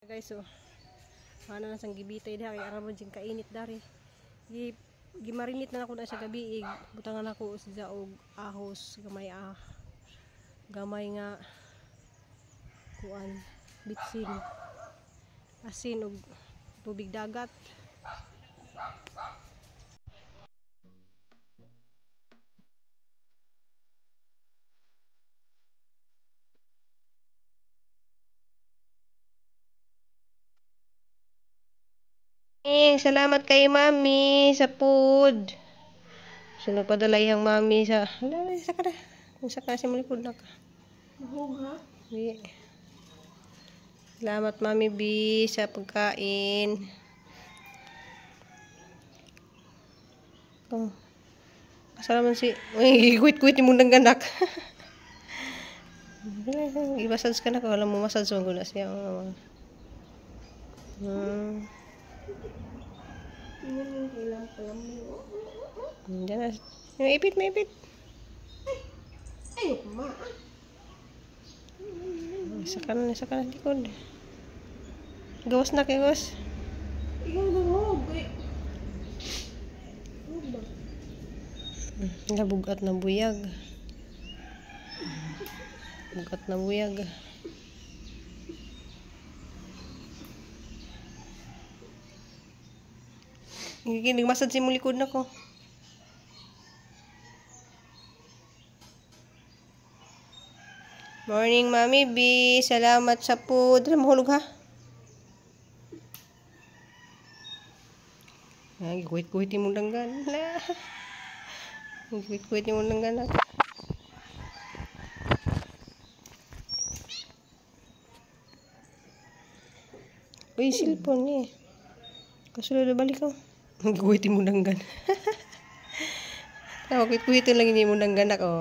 Guys, so ana na sang gibitay diha kay aram jing kainit dari. Gimarinit na ako na sa gabi, butangan ako sa og ahos gamay nga kuan bitsin. Asin og tubig dagat. Salamat kay Mami sa food. Sino padala iyang Mami sa... Hala, isa ka na. Isa ka si malikod na ka. Mahog ha? Di. Salamat Mami B sa pagkain. Oh. Kasalaman si... Uy, kuit-kuit yung mundang ganak. I-massage ka na ka. Alam mo, massage mo guna siya. Diyan na. May ipit. Ay, ma. Isa ka na likod. Gawas na kay gawas. Ikaw gawag. Nabugat na buyag. Bugat na buyag. Nagmasad si mong likod na ko. Morning, Mami B. Salamat sa food. Mahulog ha? Ay, kuwit-kuwit yung mong langgan. Kuwit-kuwit yung mong langgan. Uy, cellphone eh. Kasulod na balik ko. Kuwit yung mong langgan. Kuwit-kuwit lang yung mong langgan ako.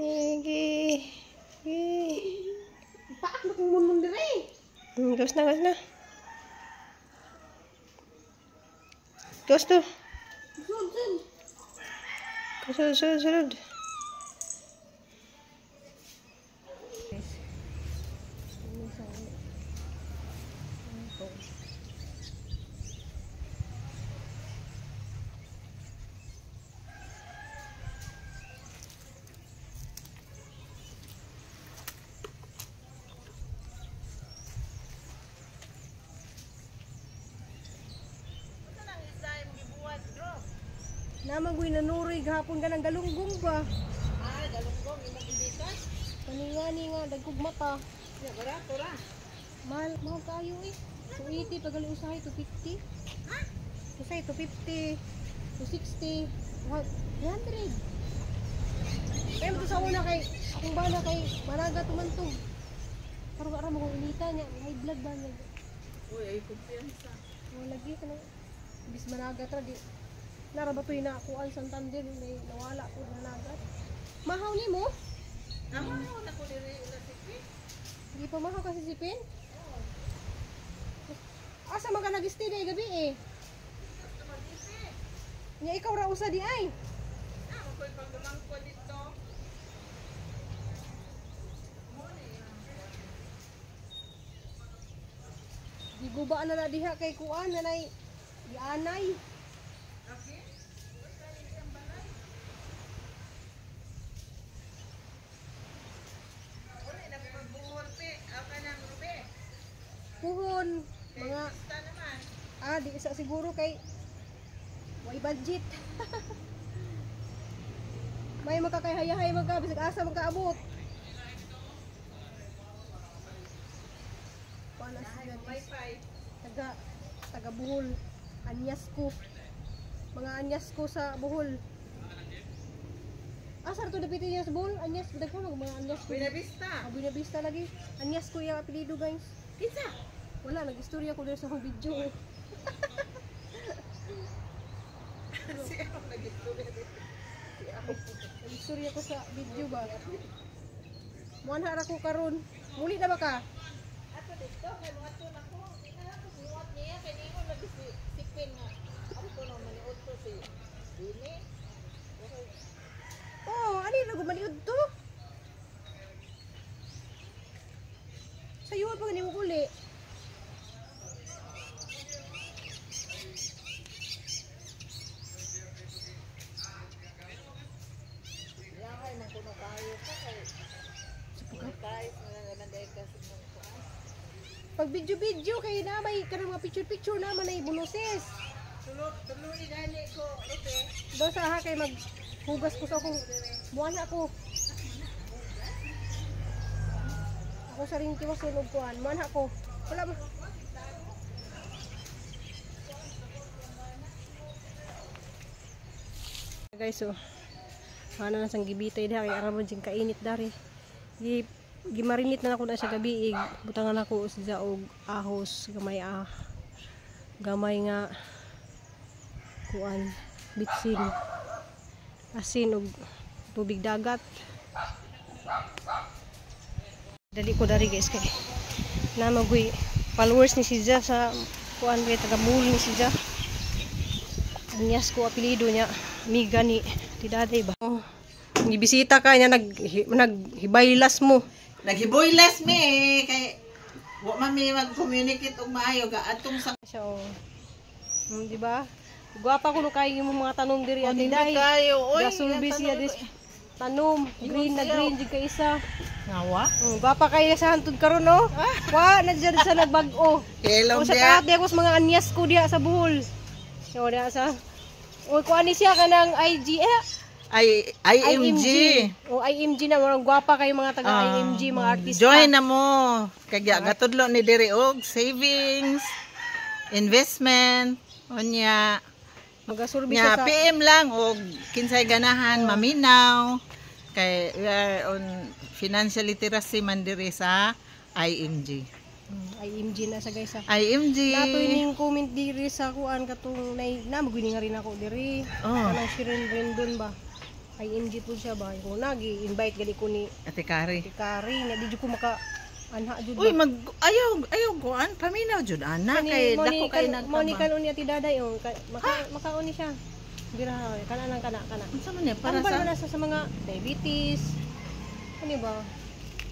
Sige. Paak na kung munong dire. Gawas na. Gawas to. Sunod. Namagoy nanuroy gahapon ka ng galunggong ba? Ah, galunggong, imong ibitas? Kaningani nga, dagkog mata. Ya, barato ra. Mahal kayo eh. 280, pagali usahay, 250. Ha? Usahay, 250, 260, 300. Kaya mo sa una kay, akong bala kay, managa tumantong. Parang aram akong inita niya, high blood ba niya? Uy, ay kumpiyansa. Lagi ka na, bis managa tra, di. Nara ba ito yung nakuan Santander, may nawala po na nagat. Mahaw ni mo? Mahaw na ko nila yung sipin. Hindi pa mahaw kasi sipin? Oo. Asa mga nag-stay na gabi eh? Asa mag-stay? Nya ikaw ra usa di ay? Makoy pagdulang ko dito. Di guba na diha kay kuan nanay di anay. Puhon mga di isa siguro kay way budget. May makakayhayahay bisag asa magkaabot. Panas taga Bohol, anyas ko. Mga anyas ko sa Bohol. Asar to dapiti niya sa Bohol, anyas daghan mga anyas ko. Buena Vista lagi. Anyas ko yung apelyido guys. Kinsa? Wala, nag-istorya ko dito sa akong video. Siya ako nag-istorya dito. Nag-istorya ko sa video ba? Muan hara ko karon. Muli na ba ka? Ato dito, kay mga to na ko. Hindi na ako buhat niya. Kaya hindi ko nag-sipin nga. Ako to na maniod to si Dini. Ano yung nagumaniod to? Sayuan pa gani mo uli. Pag video-video kay na may kanang mga picture-picture naman ay bunusis. Tuloy gani ko. Okay. Do sa ha kay maghugas ko sa akong buwan ako. Ako sa ring kiwas sunog kuan. Man ako. Wala mo. Guys, so ana na sang gibitay diha kay aramon jing kainit dari. Gimarinit na ako na sa gabi, butangan ako sa og ahos gamay nga kuan bitsin asin og tubig dagat. Dali ko dari guys kay na magoy followers ni Siza sa kuan kay taga Mul ni Siza. Anyas ko apelyido niya, Miga ni Tidaday ba. Gibisita ka niya naghibaylas mo. Naghiboylas mi kay wa man mi mag-communicate og maayo ga atong sa Siya oh. Di ba? Gwapa ko no kay imong mga tanom diri ati dai. kayo oy. Gasulbi siya dis tanom, green na green jud kay isa. Nawa? Gwapa kay sa hantud karon no. Wa na dyan sa nagbag-o. Hello O sa dia. kaat di ako sa mga anyas ko diya sa Bohol. Yo diya sa o ko ani siya kanang IG IMG. O IMG na mga gwapa kay mga taga IMG mga artista. Join na mo. Kaya gatudlo ni diri og savings, investment, unya. Magasurbi siya Nya sa PM lang og kinsay ganahan maminaw. Kay we are on financial literacy man diri sa IMG. IMG na sa guys. IMG. Natoy ning comment diri sa kuan katong na magwini nga rin ako diri. Kanang Shirin Rendon ba? IMG po siya ba? Kung nagi-invite gali ko ni Ate Kari. Kari, na di ko maka anha jud. Uy, ayaw kuan paminaw jud ana kay dako kay Monica nagtrabaho. unya ti daday oh. Makauni siya. Bira kana nang kana. Unsa man niya para Para sa sa mga diabetes. Ano ba?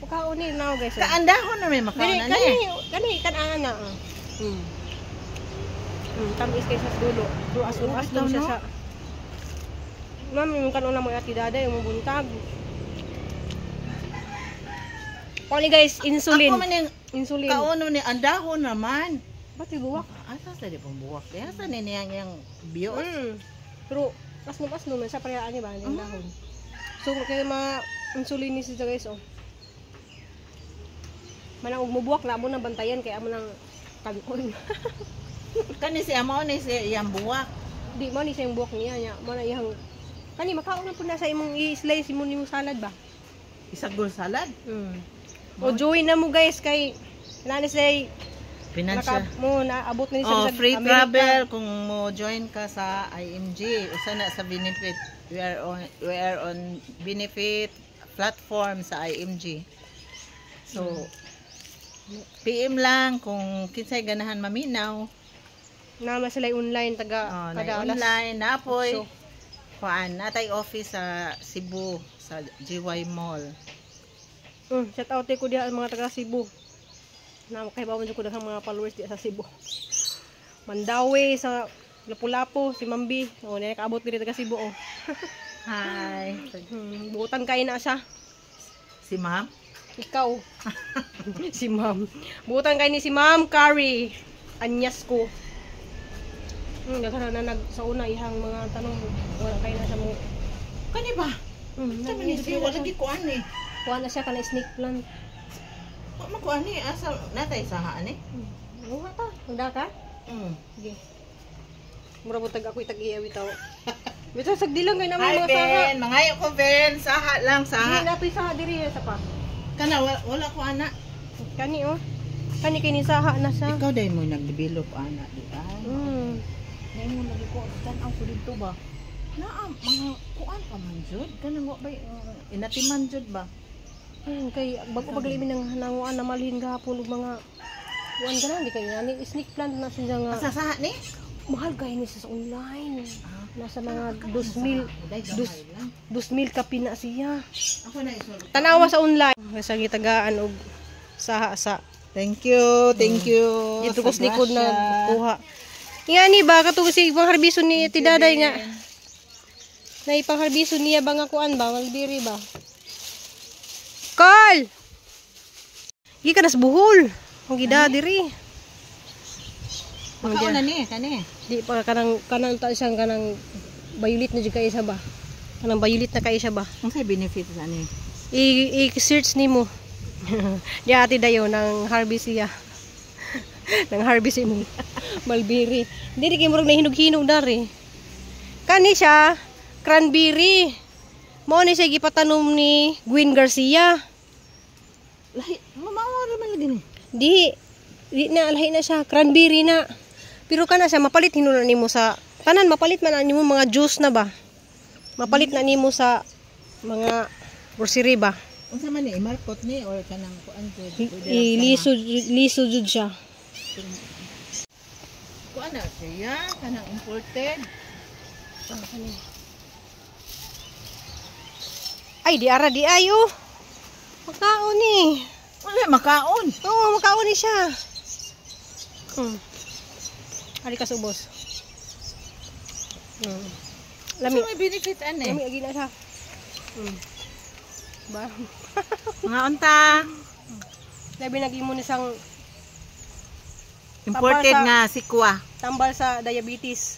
Makauni na guys. kaandahon na may makaon na Kani ana. Tamis kay sa dulo. As daw siya sa. Ma'am, yung kanuna mo ati daday yung buntag. Kani guys, insulin. Ako man yung Insulin. kauno ni andahon naman. Ba't yung buwak? Asa sa di pang buwak. Asa ni niyang yang bio. Pero, asnom sa parehaan niya ba? Yung dahon. So, kaya mga insulin ni siya guys, oh. Manang umubuwak na mo na bantayan, kaya mo nang tagkon. Kani si amo ni si yang buwak. Di mo ni siya yung buwak niya. Mo na iyang, kani, makaunan po na sa imong i-slice mo ni mo salad ba? Isagol salad. O, join na mo guys, kay, nani say, Financial. naabot na niya sa Free Amerika. travel kung mo join ka sa IMG. Usa na sa benefit. We are on benefit platform sa IMG. So PM lang kung kinsay ganahan maminaw. Nama sila online taga Na online na apoy. Kuan natay office sa Cebu sa GY Mall. Shout out ko diha mga taga Cebu. Na kay bawon ko daghang mga followers diha sa Cebu. Mandawi sa Lapu-Lapu si Mambi. O na kaabot diri taga Cebu oh. Hi. Buutan kay na siya. Si Ma'am. Ikaw. Si Ma'am. Buutan kay ni si Ma'am Kari. Anyas ko. Daghan na sa una ihang mga tanong wala kay na sa mo. Kani ba? Tama ni siya wala di kuan ni. Kuha na siya kana snake plant. Wa man kuan ni asa natay saha ni. Buha ta. Handa ka? Sige. Mura butag ako itag-iyaw itaw. Bitaw sagdilang kay na Hi mga saha. Ben, mangayo ko Ben, saha lang Hindi saha. na saha diri sa pa. Kana wala ko ana. Kani oh. Kani kini saha na siya. Ikaw dai mo nag-develop ana di ay. Mm. Nay mo lagi ko tan-aw ko dito ba. Naa mga kuan pa man jud kanang wa bay inatiman jud ba. Kay bago pagali mi nang nanguan na malhin gahapon og mga kuan kana di kay ani snake plant na siya nga. Asa saha ni? Mahal kay ni sa online. Nasa mga 2,000 lang. 2,000 ka pina siya. Ako na isulod. Tanawa sa online. Sa gitagaan og saha sa Thank you, thank you. Dito sa ko sa likod na grasya. kuha. Nga ni ba katong si pangharbiso ni Tidaday nga. Na ipangharbiso niya ba nga kuan ba malbiri ba? Carl. Gi ka nas buhol. Ang gida diri. Makaon na ni, kani. Di pa kanang ta siyang kanang bayulit na jud kay isa ba? Kanang bayulit na kay isa ba? Ang say benefit sa ni? I-search nimo. Di ati dayo nang harvest siya. Nang harvest mo. Malbiri. Dili kay murag nahinog-hinog dari. Kani siya cranberry. Mao ni siya gipatanom ni Gwen Garcia. Lahi, mamawara man lagi ni. Di na lahi na siya, cranberry na. Pero kana siya mapalit hinunan nimo sa tanan, mapalit man na nimo mga juice na ba? Mapalit na nimo sa mga grocery ba? Unsa man ni markot ni or kanang kuan jud? Liso jud siya. Kuan na siya kanang imported. Ay, di ara di ayo. Makaon ni. Wala makaon. Oo, makaon ni siya. Ari ka subos. Lami. So, may benefit ane. Lami agi na siya. Ba. Mga unta. Labi nagimo ni sang Imported Tapos sa- nga sikwa. tambal sa diabetes.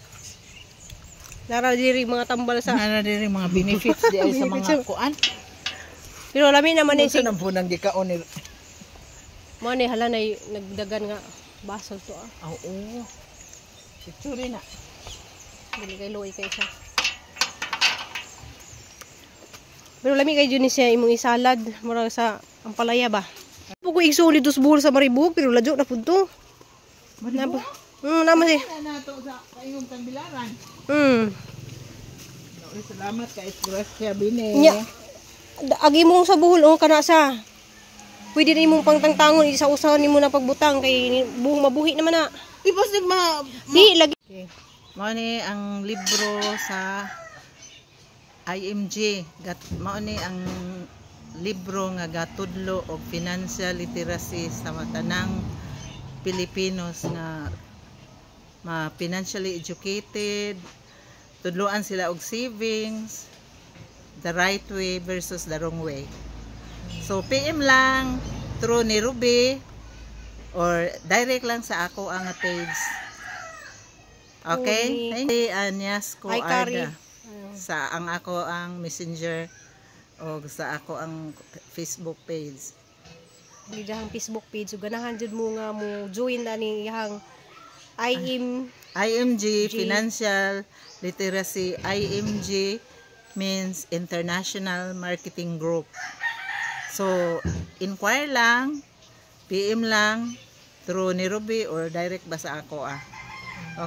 Nara diri mga tambal sa. Nara diri mga benefits di ay sa mga kuan. Pero lami naman ni Unsa nang punang gikaon ni? mo ni hala na nagdagan nga basol to ah. Oo. Sitsuri na. Dili kay loy kay siya. Pero lami kay jud ni siya imong isalad mura sa ampalaya ba. Pugo igsulid dos buhol sa Maribog pero ladyo na pud to. Maribog? Naman si. Na nato sa kaingong Tagbilaran. Salamat kay Grasya Bine. Nya. Agi mo sa buhol oh kana sa. Pwede na imong pangtangtangon isa usahan nimo na pagbutang kay buhong mabuhi naman na. Tipos ni ma Di lagi. Okay. Mao ni ang libro sa IMG. Mao ni ang libro nga gatudlo og financial literacy sa matanang Pilipinos nga financially educated, tudloan sila og savings, the right way versus the wrong way. So PM lang through ni Ruby or direct lang sa ako ang page. Okay? Thank you, Anyas ko Hi, Kari. Arda. Sa ang ako ang messenger o sa ako ang Facebook page. Di dahang Facebook page so ganahan jud mo nga mo join na ni ihang IMG Financial Literacy. IMG means International Marketing Group. So inquire lang, PM lang through ni Ruby or direct ba sa ako ah.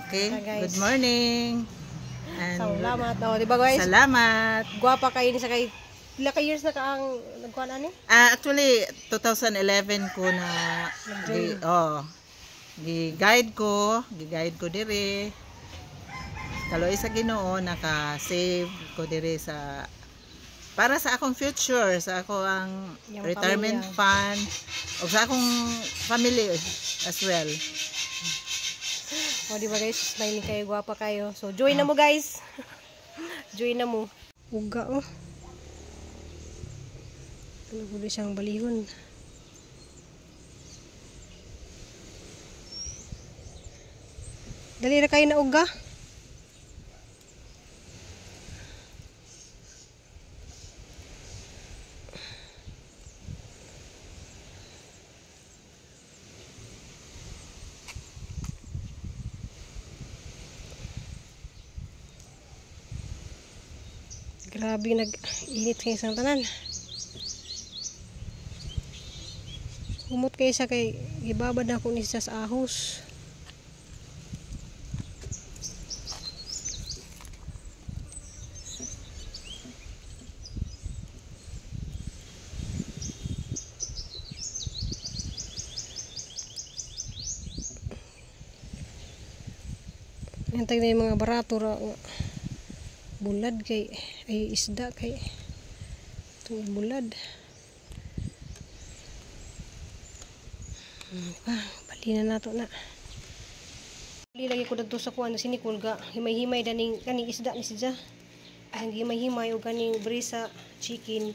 Okay? Okay, guys. Good morning. And salamat oh, di ba guys? salamat. Gwapa kayo ni sa kay pila ka years na ka ang nagkuan ani? Actually 2011 ko na gi-guide ko diri. Kaloy sa Ginoo naka-save ko diri sa para sa akong future, sa ako ang Yung retirement pamilya. fund o sa akong family as well. O di ba guys, smiling kayo, gwapa kayo. So join na mo guys. Join na mo. Uga oh. Ano po siyang balihon. Dali na kayo na uga. Grabe nag-init kayo sa tanan. Humot kayo sa kay ibabad na ko ni sa ahos. Antay na yung mga barato ra bulad kay ay isda kay itong bulad Bali na nato na. Bali lagi ko dagto sa kuan si Nicole ga himay-himay daning kaning isda ni siya. Ang himay-himay og kaning brisa chicken.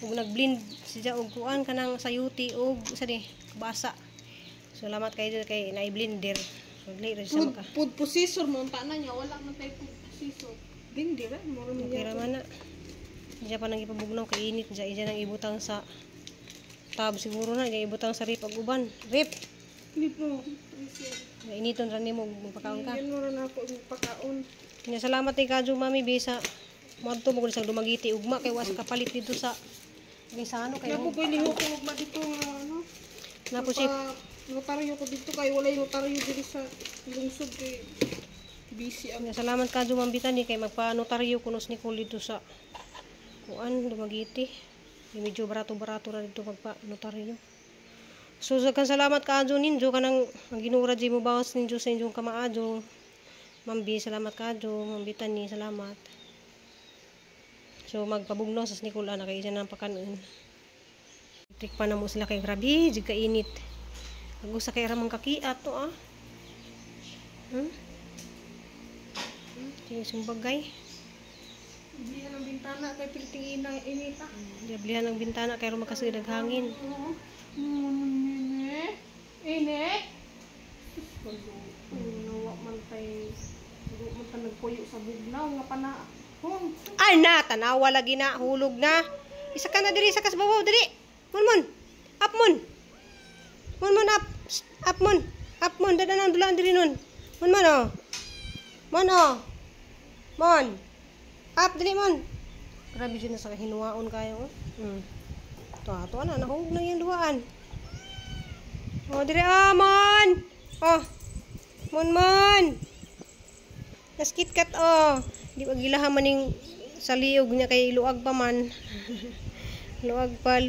Ug nag-blend siya og kuan kanang sayuti og sa di basa. Salamat kay na-blender. So dili ra siya maka. Food processor mo ta na niya wala man tay food processor. Blender ra mo ron Okay ra man na. Diya pa nang ipabugnaw kay init diya nang ibutang sa tab siguro na diya ibutang sa rip ag uban. Rip. Clip mo. Initon ra nimo magpakaon ka. Yan mo ron ako pagkaon. Nya salamat kay Kadyo Mami bisa. Moadto mo gud sa dumagiti ugma kay was kapalit dito sa Bisano kay Napo pwede ko kung magma dito nga ano. napo si Notaryo ko dito kay wala yung notaryo dito sa lungsod kay busy ang Nya salamat Kadyo Mambitani kay magpa-notaryo kunos ni Nicole dito sa kuan dumagiti. Medyo barato-barato ra dito magpa-notaryo. So daghang salamat Kadyo ninyo kanang ang ginura di mo bawas ninyo sa inyong kamaadyo. Mambi salamat Kadyo Mambitani salamat. So magpabugnaw sa Nicole na kay isa nang pakanon. Trik pa na mo sila kay grabe, jig ka init. Agus sa kay ramang kakiat to ah. Yung bagay. Diyan ang bintana kay piliting inita. Diablihan ang bintana kay ro makasudag hangin. Init. Nawa man tay man ta nagpuyo sa bugnaw nga panahon. Ay na, tanawa lagi na, hulog na. Isa ka na diri sa kasbabaw diri. Mun. Up mun. Mun up. Up mun. Up mun dadan ang dulaan diri nun. Mun oh. Mun oh. Mun. Up diri mun. Grabe jud na sa hinuwaon kayo oh. To na nahug na yung duaan. Oh diri mon. Oh. Mun. Naskit kat oh. Di ba gilaha maning sa liog niya kay luag pa man. luag pa.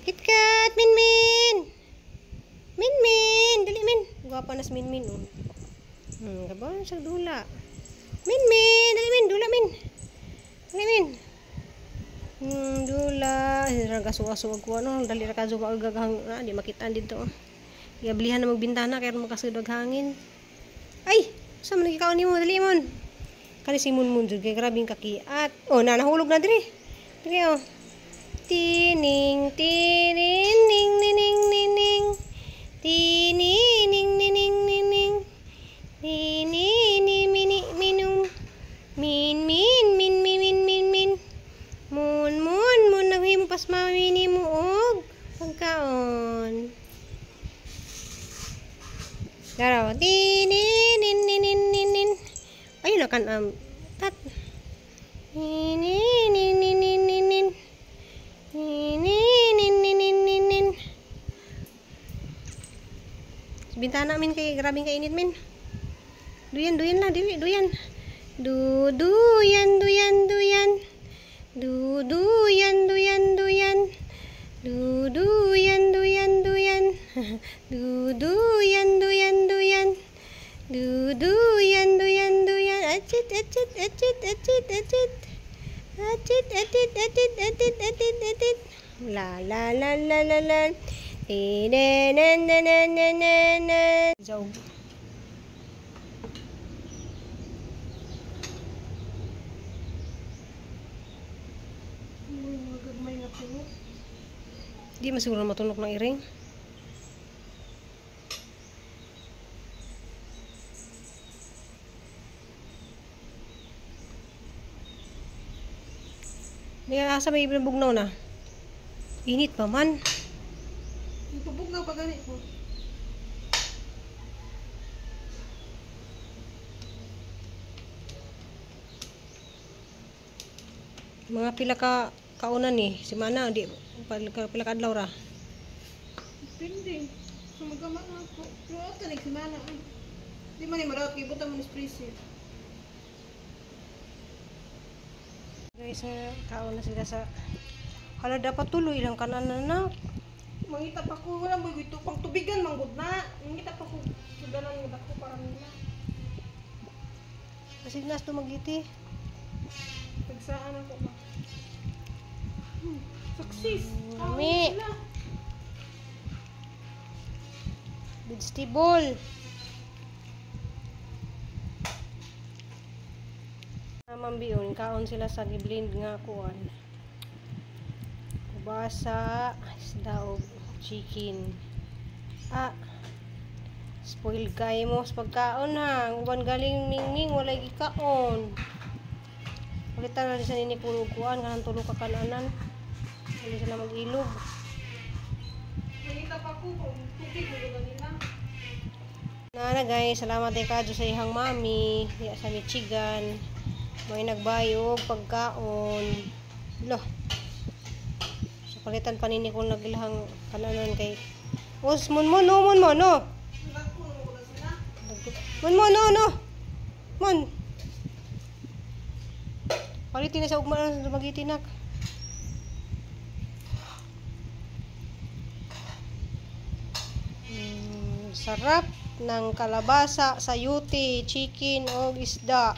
KitKat, Minmin. Dali min. Guwapa nas Minmin oh. Kabon sa dula. Minmin, dali min, dula min. Dali min. Dula, raga-suwa-suwa ko ano, dali ra ka zuba gagahang di makitaan dito. Iablihan na magbintana kay makasudag hangin. Ay, sa man gikaon nimo dali mon. Kani si Munmun jud kay grabing kakiat. Oh, nahulog na diri. Diri oh. Tining tining ning ning ning. Tining ning ning. Nini mini minum. Min. Mun naghimo pas mamini mo og pagkaon. Garaw, tinin. Ayun na kan tat. Tinin. Bintana min kay grabing kainit min. Duyan lah, Dewi, duyan. Duyan. Acit. La. Jauh. Di masiguro matulog ng iring. Hindi ka asa may bugnaw na. Init pa man. Bugnaw pa gani ko. Mga pila ka kaunan ni si Mana di pila ka adlaw ra. Depende. Sumagama na ako. Pero ata ni simana. Di man ni marawat kay buta mo ni freezer. Guys, kaon na sila sa hala dapat tuloy lang kanan na. Mangita pa ko wala mo ito pang tubigan manggod na. Mangita pa ko sudanan ng dako para nila. Kasi nas to magiti. Pagsaan ako ba? Success. Mami. vegetable. Mambiyon, kaon sila sa giblend nga kuan. Basa, isda o chicken. Spoil kay mo sa pagkaon ha. Uban galing mingming, walay gikaon. Ulitan na rin sa nini puro kuan, kanang tulo ka kananan. Hindi sila mag-ilog. Nangita pa ko kung tubig mo nila. Na guys, salamat kay kadto sa ihang mami, diya sa Michigan. May nagbayog pagkaon. Loh. Sa palitan panini ko naglahang kananan kay Mon. Mon. Palitin na sa ugma sa magitinak. Sarap ng kalabasa, sayuti, chicken o isda.